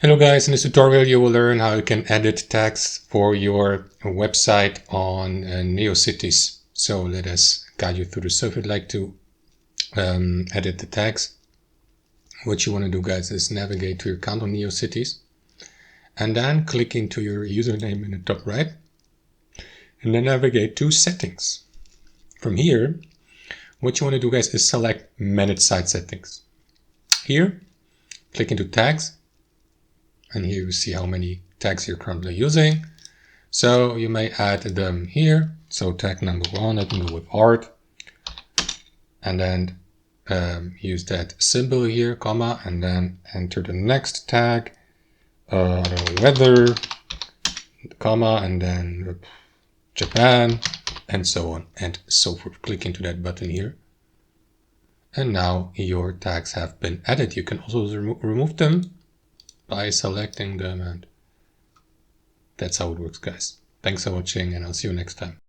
Hello guys, in this tutorial you will learn how you can edit tags for your website on Neocities. So let us guide you through this. So if you'd like to edit the tags, what you want to do guys is navigate to your account on Neocities and then click into your username in the top right and then navigate to settings. From here, what you want to do guys is select manage site settings. Here, click into tags. And here you see how many tags you're currently using. So you may add them here. So tag number 1, I can go with art. And then use that symbol here, comma, and then enter the next tag. Weather, comma, and then Japan, and so on and so forth. Click into that button here. And now your tags have been added. You can also remove them by selecting them, and that's how it works guys. Thanks for watching and I'll see you next time.